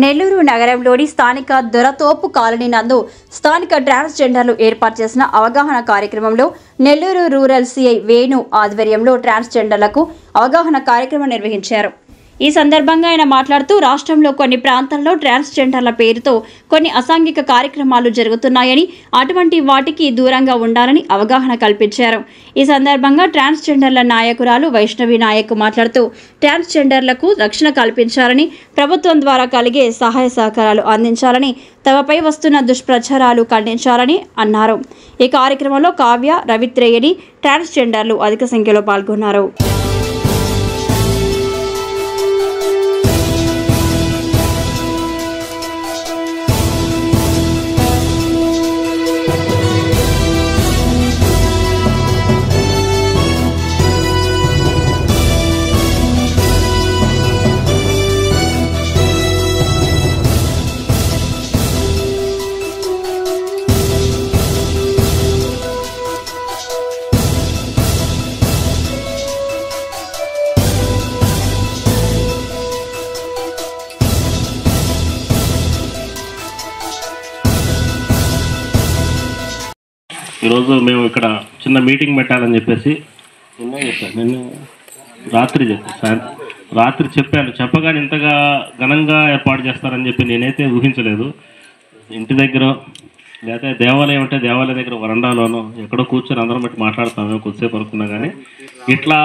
నెల్లూరు నగరంలోని స్థానిక దొరతోపు కాలనీ నందు స్థానిక ట్రాన్స్జెండర్లు ఏర్పాటు చేసిన అవగాహన కార్యక్రమంలో నెల్లూరు రూరల్ సిఐ వేణు ఆధ్వర్యంలో ట్రాన్స్జెండర్లకు అవగాహన కార్యక్రమం నిర్వహించారు. ఈ సందర్భంగా ఆయన మాట్లాడుతూ రాష్ట్రంలో కొన్ని ప్రాంతాల్లో ట్రాన్స్జెండర్ల పేరుతో కొన్ని అసాంఘిక కార్యక్రమాలు జరుగుతున్నాయని, అటువంటి వాటికి దూరంగా ఉండాలని అవగాహన కల్పించారు. ఈ సందర్భంగా ట్రాన్స్జెండర్ల నాయకురాలు వైష్ణవి నాయక్ మాట్లాడుతూ ట్రాన్స్జెండర్లకు రక్షణ కల్పించాలని, ప్రభుత్వం ద్వారా కలిగే సహాయ సహకారాలు అందించాలని, తమపై వస్తున్న దుష్ప్రచారాలు ఖండించాలని అన్నారు. ఈ కార్యక్రమంలో కావ్య, రవిత్రేయని ట్రాన్స్జెండర్లు అధిక సంఖ్యలో పాల్గొన్నారు. ఈరోజు మేము ఇక్కడ చిన్న మీటింగ్ పెట్టాలని చెప్పేసి నేను రాత్రి చెప్పాను. చెప్పగానే ఇంతగా ఘనంగా ఏర్పాటు చేస్తారని చెప్పి నేనైతే ఊహించలేదు. ఇంటి దగ్గర లేకపోతే దేవాలయం అంటే దేవాలయం దగ్గర వరండాలోనో ఎక్కడో కూర్చొని అందరం బట్టి మాట్లాడతాము కొద్దిసేపు అనుకున్నా, కానీ ఇట్లా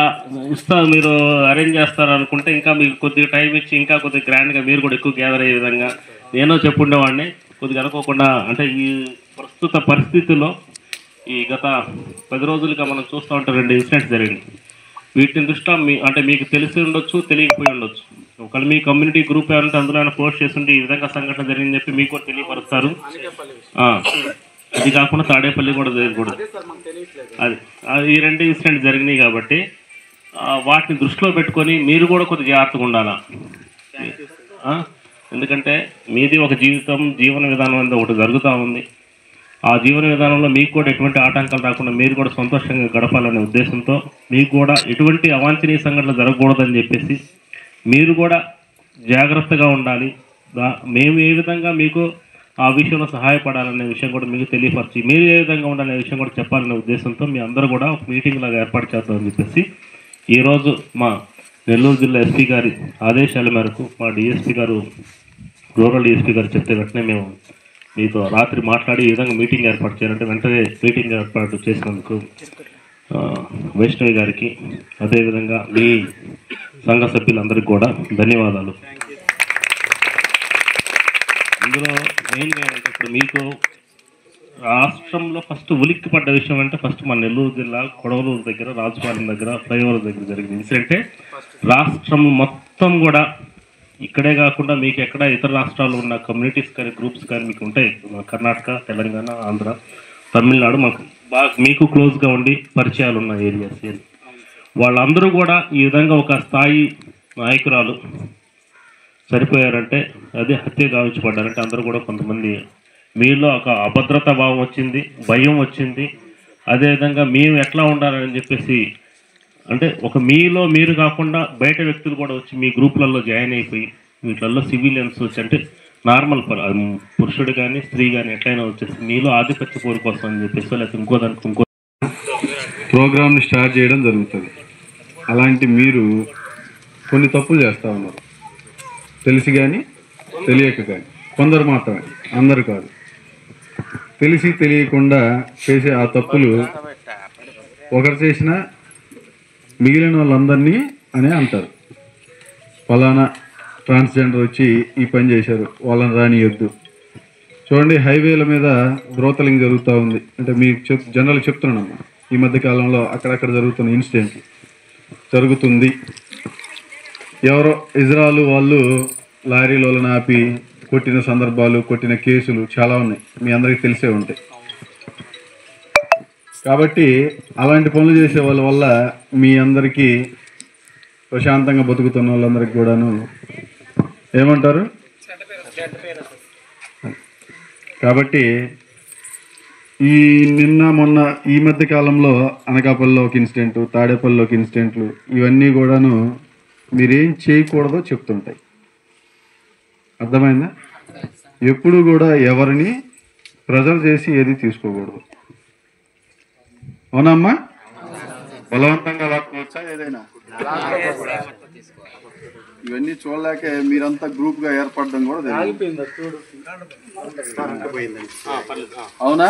మీరు అరేంజ్ చేస్తారు అనుకుంటే ఇంకా మీకు కొద్దిగా టైం ఇచ్చి ఇంకా కొద్దిగా గ్రాండ్గా మీరు కూడా ఎక్కువ గ్యాదర్ అయ్యే విధంగా నేను చెప్పుండేవాడిని. కొద్దిగా అనుకోకుండా అంటే ఈ ప్రస్తుత పరిస్థితుల్లో ఈ గత 10 రోజులుగా మనం చూస్తూ ఉంటే 2 ఇన్సిడెంట్స్ జరిగింది. వీటిని దృష్ట్యా అంటే మీకు తెలిసి ఉండొచ్చు, తెలియకపోయి ఉండొచ్చు. ఒకవేళ మీ కమ్యూనిటీ గ్రూప్ ఏమంటే అందులో పోస్ట్ చేస్తుంటే ఈ విధంగా సంఘటన జరిగిందని చెప్పి మీకు కూడా తెలియపరుస్తారు. అది కాకుండా తాడేపల్లి కూడా జరగకూడదు. అది ఈ 2 ఇన్సిడెంట్స్ జరిగినాయి కాబట్టి వాటిని దృష్టిలో పెట్టుకొని మీరు కూడా కొద్దిగా జాగ్రత్తగా ఉండాలా. ఎందుకంటే మీది ఒక జీవన విధానం అనేది ఒకటి జరుగుతూ ఉంది. ఆ జీవన విధానంలో మీకు కూడా ఎటువంటి ఆటంకాలు రాకుండా మీరు కూడా సంతోషంగా గడపాలనే ఉద్దేశంతో మీకు కూడా ఎటువంటి అవాంఛనీయ సంఘటనలు జరగకూడదని చెప్పేసి మీరు కూడా జాగ్రత్తగా ఉండాలి. మేము ఏ విధంగా మీకు ఆ విషయంలో సహాయపడాలనే విషయం కూడా మీకు తెలియపరిచి మీరు ఏ విధంగా ఉండాలనే విషయం కూడా చెప్పాలనే ఉద్దేశంతో మీ అందరూ కూడా ఒక మీటింగ్ లాగా ఏర్పాటు చేద్దామని చెప్పేసి ఈరోజు మా నెల్లూరు జిల్లా ఎస్పీ గారి ఆదేశాల మేరకు మా డిఎస్పీ గారు, రూరల్ డిఎస్పీ గారు చెప్తే వెంటనే మేము మీతో రాత్రి మాట్లాడి ఈ విధంగా మీటింగ్ ఏర్పాటు చేయాలంటే వెంటనే మీటింగ్ ఏర్పాటు చేసినందుకు వైష్ణవి గారికి, అదేవిధంగా మీ సంఘ సభ్యులందరికీ కూడా ధన్యవాదాలు. ఇందులో మెయిన్గా ఏంటంటే ఇప్పుడు మీకు రాష్ట్రంలో ఫస్ట్ ఉలిక్కి పడ్డ విషయం అంటే ఫస్ట్ మన నెల్లూరు జిల్లా కొడవలూరు దగ్గర, రాజుపాలెం దగ్గర, ఫ్లైఓవర్ దగ్గర జరిగిన ఇన్సిడెంటే రాష్ట్రం మొత్తం కూడా ఇక్కడే కాకుండా మీకు ఎక్కడ ఇతర రాష్ట్రాల్లో ఉన్న కమ్యూనిటీస్ కానీ గ్రూప్స్ కానీ మీకు ఉంటాయి. కర్ణాటక, తెలంగాణ, ఆంధ్ర, తమిళనాడు మీకు క్లోజ్గా ఉండి పరిచయాలు ఉన్న ఏరియాస్. వాళ్ళందరూ కూడా ఈ విధంగా ఒక స్థాయి నాయకురాలు సరిపోయారంటే అది హత్య గావించబడ్డారంటే అందరూ కూడా కొంతమంది మీలో ఒక అభద్రతా భావం వచ్చింది, భయం వచ్చింది. అదేవిధంగా మేము ఎట్లా ఉండాలని చెప్పేసి అంటే ఒక మీలో మీరు కాకుండా బయట వ్యక్తులు కూడా వచ్చి మీ గ్రూపులలో జాయిన్ అయిపోయి వీటిల్లో సివిలియన్స్ వచ్చి అంటే నార్మల్ పురుషుడు కానీ స్త్రీ కానీ ఎట్లయినా వచ్చేసి మీలో ఆధిపత్య కోరుకోసం అని చెప్పేసి లేకపోతే ఇంకో ప్రోగ్రామ్ని స్టార్ట్ చేయడం జరుగుతుంది. అలాంటి మీరు కొన్ని తప్పులు చేస్తూ ఉన్నారు, తెలిసి కానీ తెలియక కానీ. కొందరు మాత్రమే, అందరు కాదు. తెలిసి తెలియకుండా చేసే ఆ తప్పులు ఒకరు చేసినా మిగిలిన వాళ్ళందరినీ అనే అంటారు. ఫలానా ట్రాన్స్జెండర్ వచ్చి ఈ పని చేశారు, వాళ్ళని రానియొద్దు. చూడండి, హైవేల మీద బ్రోతలింగ్ జరుగుతూ ఉంది. అంటే మీకు జనరల్ చెప్తున్నానమ్మా, ఈ మధ్యకాలంలో అక్కడక్కడ జరుగుతున్న ఇన్సిడెంట్ జరుగుతుంది. ఎవరో ఇజ్రాయల్ వాళ్ళు లారీలను ఆపి కొట్టిన సందర్భాలు, కొట్టిన కేసులు చాలా ఉన్నాయి, మీ అందరికీ తెలిసే ఉంటాయి. కాబట్టి అలాంటి పనులు చేసే వాళ్ళ వల్ల మీ అందరికీ ప్రశాంతంగా బతుకుతున్న వాళ్ళందరికీ కూడాను ఏమంటారు. కాబట్టి ఈ నిన్న మొన్న ఈ మధ్య కాలంలో అనకాపల్లిలో ఒక ఇన్సిడెంట్, తాడేపల్లిలో ఒక ఇన్సిడెంట్లు, ఇవన్నీ కూడాను మీరేం చేయకూడదో చెప్తుంటాయి. అర్థమైందా? ఎప్పుడు కూడా ఎవరిని ప్రెజర్ చేసి ఏది తీసుకోకూడదు. అవునమ్మా? బలవంతంగా లాక్కోవచ్చా ఏదైనా? ఇవన్నీ చూడలేక మీరంతా గ్రూప్గా ఏర్పడడం కూడా జరిగింది. అవునా?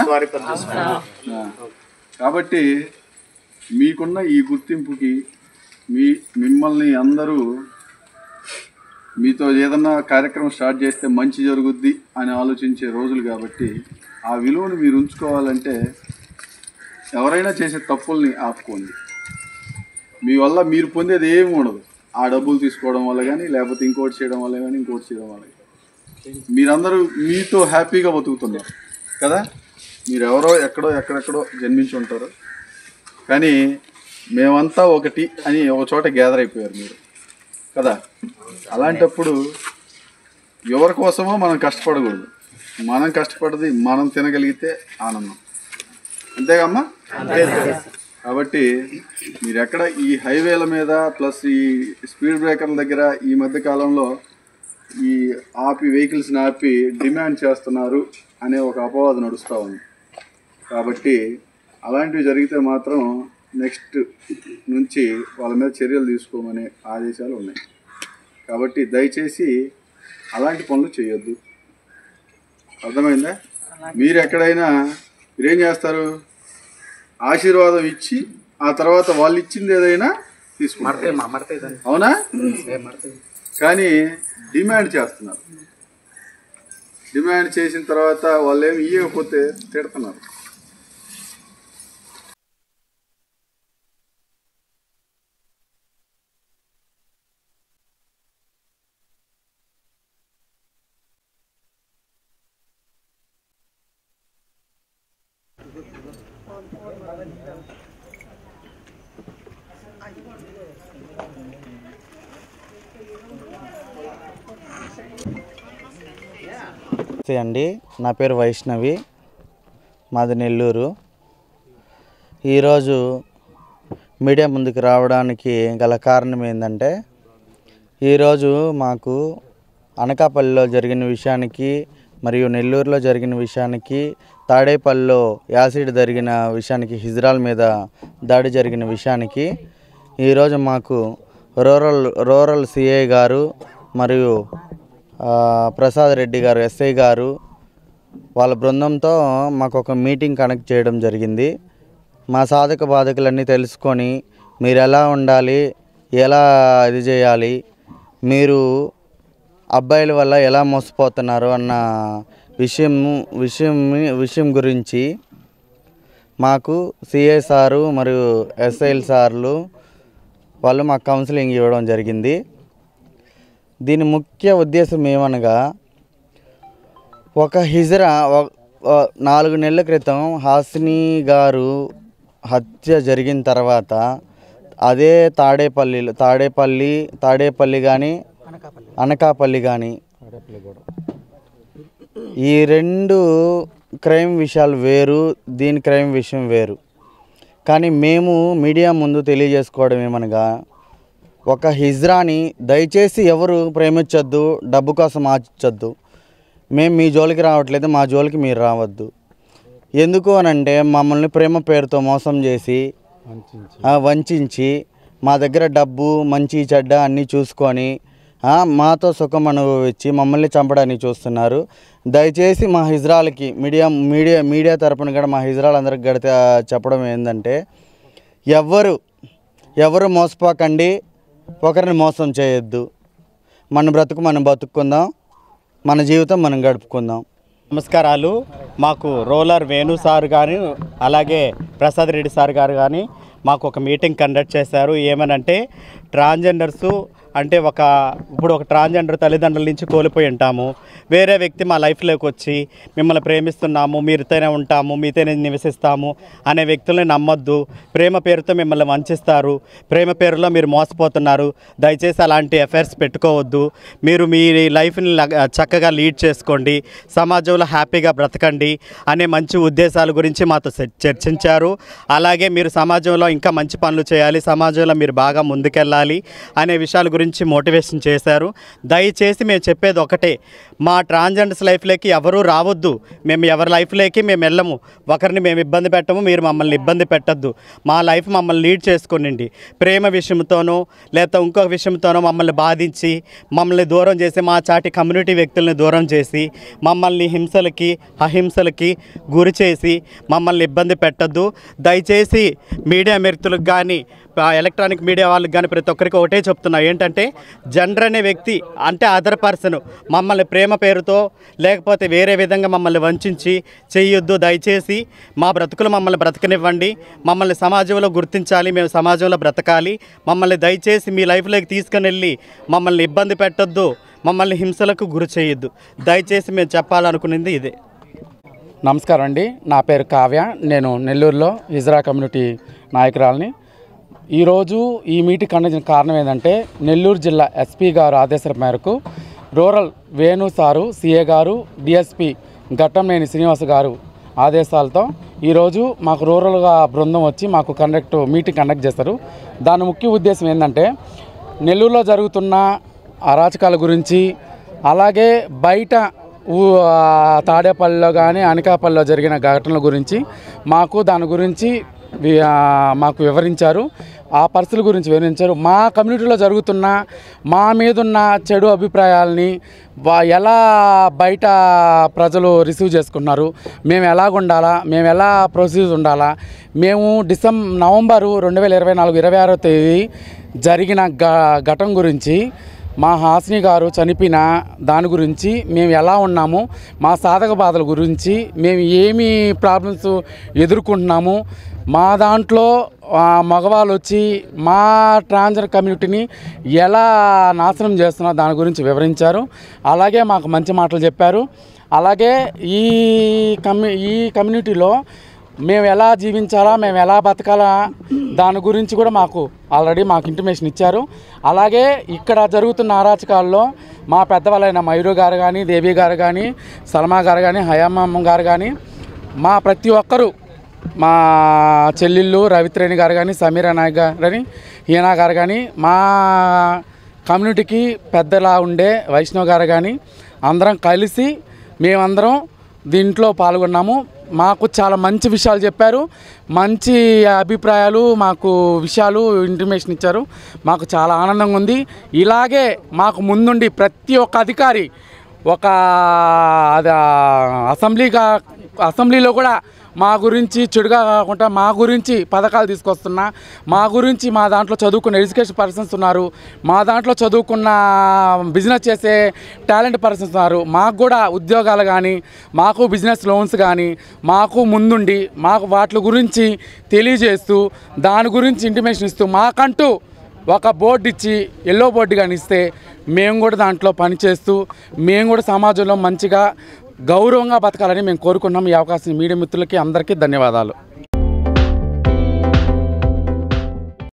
కాబట్టి మీకున్న ఈ గుర్తింపుకి మిమ్మల్ని అందరూ మీతో ఏదన్నా కార్యక్రమం స్టార్ట్ చేస్తే మంచి జరుగుద్ది అని ఆలోచించే రోజులు కాబట్టి ఆ విలువను మీరు ఉంచుకోవాలంటే ఎవరైనా చేసే తప్పుల్ని ఆపుకోండి. మీ వల్ల మీరు పొందేది ఏమి ఉండదు. ఆ డబ్బులు తీసుకోవడం వల్ల కానీ, లేకపోతే ఇంకోటి చేయడం వల్ల కానీ, ఇంకోటి చేయడం వల్ల కానీ మీరందరూ మీతో హ్యాపీగా బతుకుతున్నారు కదా. మీరెవరో ఎక్కడెక్కడో జన్మించి ఉంటారు, కానీ మేమంతా ఒకటి అని ఒక చోట గ్యాదర్ అయిపోయారు మీరు కదా. అలాంటప్పుడు ఎవరి కోసమో మనం కష్టపడకూడదు. మనం కష్టపడది మనం తినగలిగితే ఆనందం. అంతేగమ్మా? కాబట్టి మీరు ఎక్కడ ఈ హైవేల మీద ప్లస్ ఈ స్పీడ్ బ్రేకర్ల దగ్గర ఈ మధ్య కాలంలో ఈ వెహికల్స్ని ఆపి డిమాండ్ చేస్తున్నారు అనే ఒక అపవాదం నడుస్తూ ఉంది. కాబట్టి అలాంటివి జరిగితే మాత్రం నెక్స్ట్ నుంచి వాళ్ళ మీద చర్యలు తీసుకోమనే ఆదేశాలు ఉన్నాయి. కాబట్టి దయచేసి అలాంటి పనులు చేయొద్దు. అర్థమైందా? మీరు ఎక్కడైనా మీరేం చేస్తారు? ఆశీర్వాదం ఇచ్చి ఆ తర్వాత వాళ్ళు ఇచ్చింది ఏదైనా తీసుకుంటారు. అవునా? కానీ డిమాండ్ చేస్తున్నారు. డిమాండ్ చేసిన తర్వాత వాళ్ళు ఏమి ఇవ్వకపోతే తిడుతున్నారు. నమస్తే అండి, నా పేరు వైష్ణవి, మాది నెల్లూరు. ఈరోజు మీడియా ముందుకు రావడానికి గల కారణం ఏంటంటే, ఈరోజు మాకు అనకాపల్లిలో జరిగిన విషయానికి మరియు నెల్లూరులో జరిగిన విషయానికి, తాడేపల్లిలో యాసిడ్ జరిగిన విషయానికి, హిజ్రాల మీద దాడి జరిగిన విషయానికి ఈరోజు మాకు రూరల్ సిఐ గారు మరియు ప్రసాద్ రెడ్డి గారు ఎస్ఐ గారు వాళ్ళ బృందంతో మాకు ఒక మీటింగ్ కనెక్ట్ చేయడం జరిగింది. మా సాధక బాధకులన్నీ తెలుసుకొని మీరు ఎలా ఉండాలి, ఎలా ఇది చేయాలి, మీరు అబ్బాయిల వల్ల ఎలా మోసపోతున్నారు అన్న విషయం గురించి మాకు సిఐ సారు మరియు ఎస్ఐల్ సార్లు వాళ్ళు మాకు కౌన్సిలింగ్ ఇవ్వడం జరిగింది. దీని ముఖ్య ఉద్దేశం ఏమనగా, ఒక హిజ్రా 4 నెలల క్రితం హాసిని గారు హత్య జరిగిన తర్వాత అదే తాడేపల్లి కానీ అనకాపల్లి కానీ ఈ 2 క్రైమ్ విషయాలు వేరు, దీని క్రైమ్ విషయం వేరు. కానీ మేము మీడియా ముందు తెలియజేసుకోవడం ఏమనగా, ఒక హిజ్రాని దయచేసి ఎవరు ప్రేమించొద్దు, డబ్బు కోసం ఆశించొద్దు. మేము మీ జోలికి రావట్లేదు, మా జోలికి మీరు రావద్దు. ఎందుకు అనంటే మమ్మల్ని ప్రేమ పేరుతో మోసం చేసి వంచి మా దగ్గర డబ్బు మంచి చెడ్డ అన్నీ చూసుకొని మాతో సుఖం అనుభవించి మమ్మల్ని చంపడానికి చూస్తున్నారు. దయచేసి మా హిజ్రాలకి మీడియా తరపున కూడా మా హిజ్రాలందరికి గడితే చెప్పడం ఏంటంటే, ఎవరు మోసపోకండి, ఒకరిని మోసం చేయొద్దు. మన బ్రతుకు మనం బతుక్కుందాం, మన జీవితం మనం గడుపుకుందాం. నమస్కారాలు. మాకు రూరల్ వేణు సార్ కానీ అలాగే ప్రసాద్ రెడ్డి సార్ గారు కానీ మాకు ఒక మీటింగ్ కండక్ట్ చేశారు. ఏమనంటే, ట్రాన్స్జెండర్సు అంటే ఇప్పుడు ఒక ట్రాన్స్జెండర్ తల్లిదండ్రుల నుంచి కోల్పోయి ఉంటాము. వేరే వ్యక్తి మా లైఫ్లోకి వచ్చి మిమ్మల్ని ప్రేమిస్తున్నాము, మీతోనే ఉంటాము, మీతోనే నివసిస్తాము అనే వ్యక్తుల్ని నమ్మొద్దు. ప్రేమ పేరుతో మిమ్మల్ని వంచిస్తారు, ప్రేమ పేరులో మీరు మోసపోతున్నారు. దయచేసి అలాంటి అఫైర్స్ పెట్టుకోవద్దు. మీరు మీ లైఫ్ని చక్కగా లీడ్ చేసుకోండి, సమాజంలో హ్యాపీగా బ్రతకండి అనే మంచి ఉద్దేశాల గురించి మాతో చర్చించారు. అలాగే మీరు సమాజంలో ఇంకా మంచి పనులు చేయాలి, సమాజంలో మీరు బాగా ముందుకెళ్ళాలి అనే విషయాల గురించి గురించి మోటివేషన్ చేశారు. దయచేసి మేము చెప్పేది ఒకటే, మా ట్రాన్స్జెండర్స్ లైఫ్లోకి ఎవరూ రావద్దు. మేము ఎవరి లైఫ్లోకి మేము వెళ్ళము, ఒకరిని మేము ఇబ్బంది పెట్టము, మీరు మమ్మల్ని ఇబ్బంది పెట్టద్దు. మా లైఫ్ మమ్మల్ని లీడ్ చేసుకోనండి. ప్రేమ విషయంతోనో లేకపోతే ఇంకొక విషయంతోనో మమ్మల్ని బాధించి మమ్మల్ని దూరం చేసి, మా చాటి కమ్యూనిటీ వ్యక్తుల్ని దూరం చేసి, మమ్మల్ని హింసలకి అహింసలకి గురి చేసి మమ్మల్ని ఇబ్బంది పెట్టద్దు. దయచేసి మీడియా మిత్రులకు కానీ ఎలక్ట్రానిక్ మీడియా వాళ్ళకి కానీ ప్రతి ఒక్కరికి ఒకటే చెప్తున్నా, ఏంటంటే జెండర్ అనే వ్యక్తి అంటే అదర్ పర్సన్ మమ్మల్ని ప్రేమ పేరుతో లేకపోతే వేరే విధంగా మమ్మల్ని వంచి చేయొద్దు. దయచేసి మా బ్రతుకులు మమ్మల్ని బ్రతకనివ్వండి. మమ్మల్ని సమాజంలో గుర్తించాలి, మేము సమాజంలో బ్రతకాలి. మమ్మల్ని దయచేసి మీ లైఫ్లోకి తీసుకుని వెళ్ళి మమ్మల్ని ఇబ్బంది పెట్టొద్దు, మమ్మల్ని హింసలకు గురి చేయొద్దు. దయచేసి మేము చెప్పాలనుకునేది ఇదే. నమస్కారం అండి, నా పేరు కావ్య. నేను నెల్లూరులో హిజ్రా కమ్యూనిటీ నాయకురాలని. ఈరోజు ఈ మీటింగ్ కండక్ట్ కారణం ఏంటంటే, నెల్లూరు జిల్లా ఎస్పీ గారు ఆదేశాల మేరకు రూరల్ వేణు సారు, సిఏ గారు, డిఎస్పి ఘట్టంనేని శ్రీనివాస్ గారు ఆదేశాలతో ఈరోజు మాకు రూరల్గా బృందం వచ్చి మాకు మీటింగ్ కండక్ట్ చేస్తారు. దాని ముఖ్య ఉద్దేశం ఏంటంటే, నెల్లూరులో జరుగుతున్న అరాచకాల గురించి, అలాగే బయట తాడేపల్లిలో కానీ అనకాపల్లిలో జరిగిన ఘటనల గురించి దాని గురించి మాకు వివరించారు. ఆ పరిస్థితుల గురించి వివరించారు. మా కమ్యూనిటీలో జరుగుతున్న మా మీదున్న చెడు అభిప్రాయాలని ఎలా బయట ప్రజలు రిసీవ్ చేసుకున్నారు, మేము ఎలాగుండాలా, మేము ఎలా ప్రొసీజ్ ఉండాలా, మేము నవంబరు 2024 26వ తేదీ జరిగిన ఘటన గురించి, మా హాసిని గారు చనిపోయిన దాని గురించి మేము ఎలా ఉన్నాము, మా సాధక బాధల గురించి, మేము ఏమి ప్రాబ్లమ్స్ ఎదుర్కొంటున్నాము, మా దాంట్లో మగవాళ్ళు వచ్చి మా ట్రాన్స్జెండర్ కమ్యూనిటీని ఎలా నాశనం చేస్తున్నారు దాని గురించి వివరించారు. అలాగే మాకు మంచి మాటలు చెప్పారు. అలాగే ఈ కమ్యూనిటీలో మేము ఎలా జీవించాలా, మేము ఎలా బతకాలా దాని గురించి కూడా ఆల్రెడీ మాకు ఇంటిమేషన్ ఇచ్చారు. అలాగే ఇక్కడ జరుగుతున్న అరాచకాల్లో మా పెద్దవాళ్ళైన మయూరు గారు కానీ, దేవి గారు కానీ, సల్మా గారు కానీ, హయామమ్మ గారు కానీ, మా ప్రతి ఒక్కరూ, మా చెల్లెళ్ళు రవిత్రేణి గారు కానీ, సమీరా నాయక్ గారు కానీ, హీనా గారు కానీ, మా కమ్యూనిటీకి పెద్దలా ఉండే వైష్ణవ్ గారు కానీ, అందరం కలిసి మేమందరం దీంట్లో పాల్గొన్నాము. మాకు చాలా మంచి విషయాలు చెప్పారు, మంచి అభిప్రాయాలు, మాకు విషయాలు ఇంటిమేషన్ ఇచ్చారు. మాకు చాలా ఆనందంగా ఉంది. ఇలాగే మాకు ముందుండి ప్రతి ఒక్క అధికారి అసెంబ్లీలో కూడా మా గురించి చెడుగా కాకుండా మా గురించి పథకాలు తీసుకొస్తున్నా, మా గురించి మా దాంట్లో చదువుకున్న ఎడ్యుకేషన్ పర్సన్స్ ఉన్నారు, మా దాంట్లో చదువుకున్న బిజినెస్ చేసే టాలెంట్ పర్సన్స్ ఉన్నారు. మాకు కూడా ఉద్యోగాలు కానీ, మాకు బిజినెస్ లోన్స్ కానీ మాకు ముందుండి మాకు వాటి గురించి తెలియజేస్తూ, దాని గురించి ఇంటిమేషన్ ఇస్తూ, మాకంటూ ఒక బోర్డు ఇచ్చి ఎల్లో బోర్డు కానీ ఇస్తే మేము కూడా దాంట్లో పనిచేస్తూ మేము కూడా సమాజంలో మంచిగా గౌరవంగా బతకాలని మేము కోరుకున్నాం. ఈ అవకాశం మీడియా మిత్రులకి అందరికీ ధన్యవాదాలు.